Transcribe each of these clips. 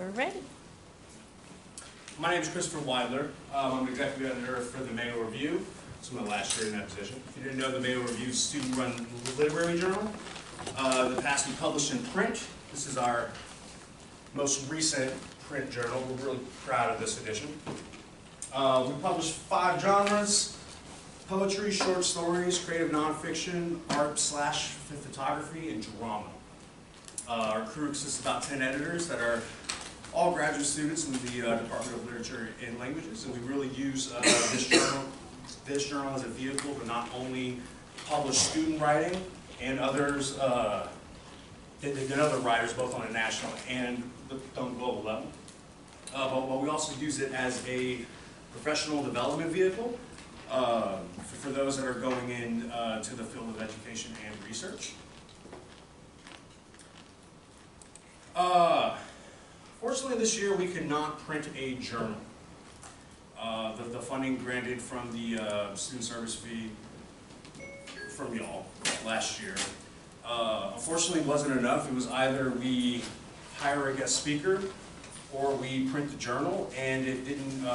we're ready. My name is Christopher Weidler. I'm executive editor for the Mayo Review. It's my last year in that position. If you didn't know, the Mayo Review is a student-run literary journal. In the past, we published in print. This is our most recent print journal. We're really proud of this edition. We publish 5 genres: poetry, short stories, creative nonfiction, art/photography, and drama. Our crew consists of about 10 editors that are all graduate students in the Department of Literature and Languages, and we really use this journal as a vehicle to not only publish student writing and others, and other writers, both on a national and on global level, but we also use it as a professional development vehicle for those that are going in to the field of education and research. Fortunately, this year we could not print a journal. The funding granted from the student service fee from y'all last year, unfortunately, wasn't enough. It was either we hire a guest speaker or we print the journal, and it didn't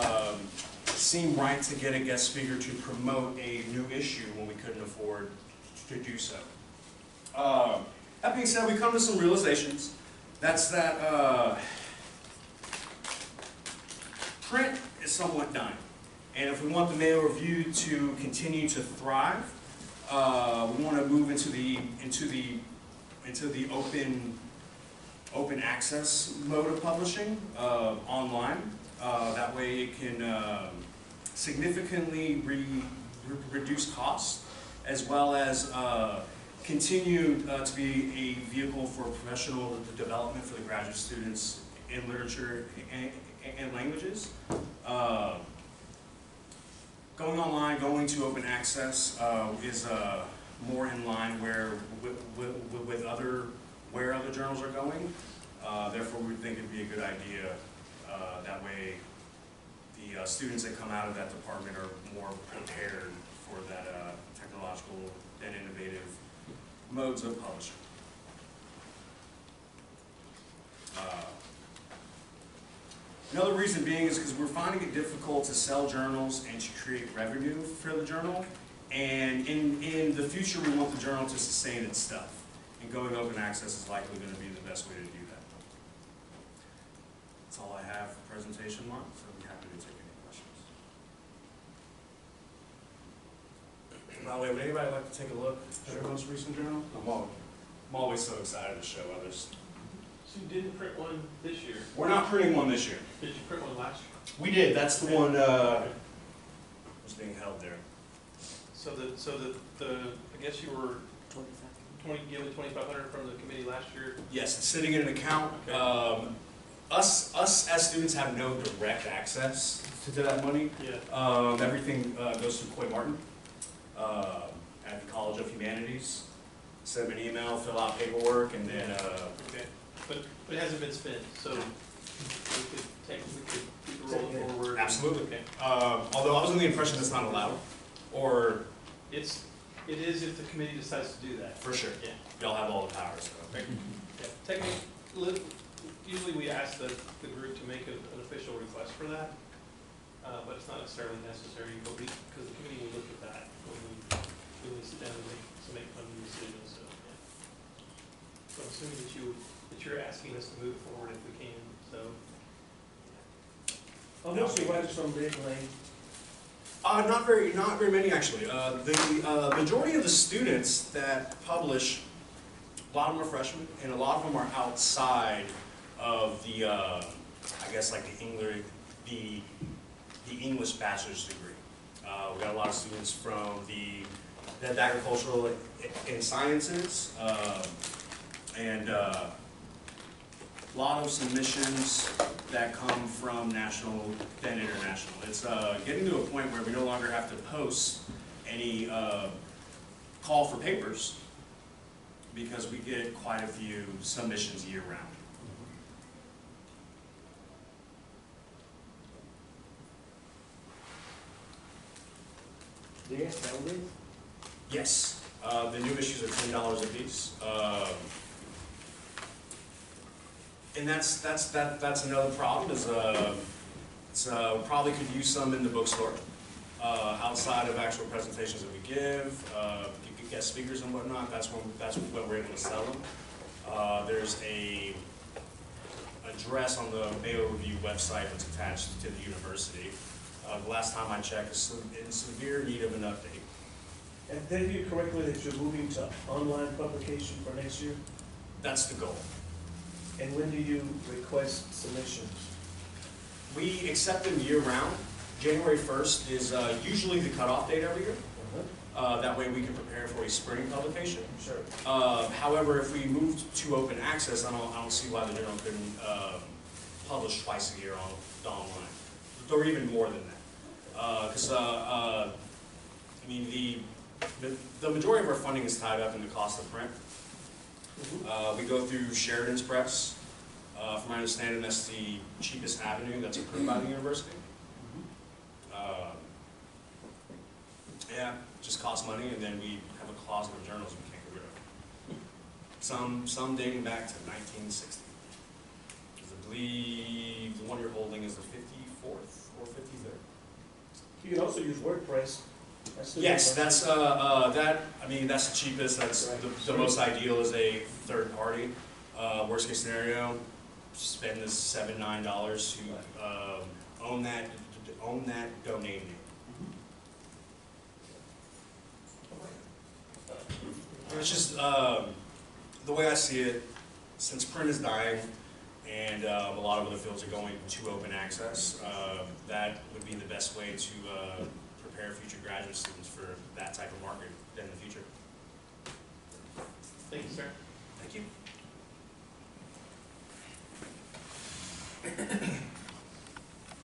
seem right to get a guest speaker to promote a new issue when we couldn't afford to do so. That being said, we come to some realizations. That's that print is somewhat dying, and if we want the Mayo Review to continue to thrive, we want to move into the open access mode of publishing online. That way, it can significantly reduce costs, as well as continue to be a vehicle for professional development for the graduate students in literature and languages. Going online, going to open access is more in line where other journals are going. Therefore, we think it'd be a good idea. That way, the students that come out of that department are more prepared for that technological and innovative modes of publishing. Another reason being is because we're finding it difficult to sell journals and to create revenue for the journal. And in the future, we want the journal to sustain its stuff. And going open access is likely going to be the best way to do that. That's all I have for presentation month, so I'm happy to take any questions. By the way, would anybody like to take a look at our most recent journal? I'm always so excited to show others. So you didn't print one this year? We're not printing one this year. Did you print one last year? We did. That's the one was being held there. So I guess you were given $2,500 from the committee last year. Yes, it's sitting in an account. Okay. Us as students have no direct access to that money. Yeah. Everything goes through Coy Martin at the College of Humanities. Send them an email, fill out paperwork, and then. Okay. But it hasn't been spent, so we could keep it rolling forward. Absolutely. Okay. Although I was under the impression that's not allowed, or It is if the committee decides to do that. for sure. Yeah. Y'all have all the power. So. Yeah. Technically, usually we ask the group to make an official request for that, but it's not necessarily necessary. But because the committee will look at that when we sit down and make funding decisions. So, yeah. So I'm assuming that you're asking us to move forward if we can. So. How much do you write from Big Lane? Not very many actually. The majority of the students that publish, a lot of them are freshmen, and a lot of them are outside of the, I guess like the English bachelor's degree. We got a lot of students from the agricultural and sciences, and a lot of submissions that come from national and international. It's getting to a point where we no longer have to post any call for papers because we get quite a few submissions year round. Do you sell these? Yes. The new issues are $10 a piece. And that's another problem is, probably could use some in the bookstore, outside of actual presentations that we give, you could get speakers and whatnot, that's when we're able to sell them. There's a address on the Mayo Review website that's attached to the university. The last time I checked, it's in severe need of an update. And did I hear correctly that you're moving to online publication for next year? That's the goal. And when do you request submissions? We accept them year-round. January 1st is usually the cutoff date every year. That way we can prepare for a spring publication. Sure. However, if we moved to open access, I don't see why the journal couldn't publish twice a year online, or even more than that. Because I mean, the majority of our funding is tied up in the cost of print. We go through Sheridan's Press. From my understanding, that's the cheapest avenue that's approved by the university. Yeah, just costs money, and then we have a closet of journals we can't get rid of. Some dating back to 1960. Because I believe the one you're holding is the 54th or 53rd. You can also use WordPress. Yes, that's that's the cheapest. That's Right. the most ideal is a third party. Worst case scenario, spend the $7-9 to own that domain name. It's just the way I see it. Since print is dying, and a lot of other fields are going to open access, that would be the best way to prepare future graduate students for that type of market in the future. Thank you, sir. Thank you.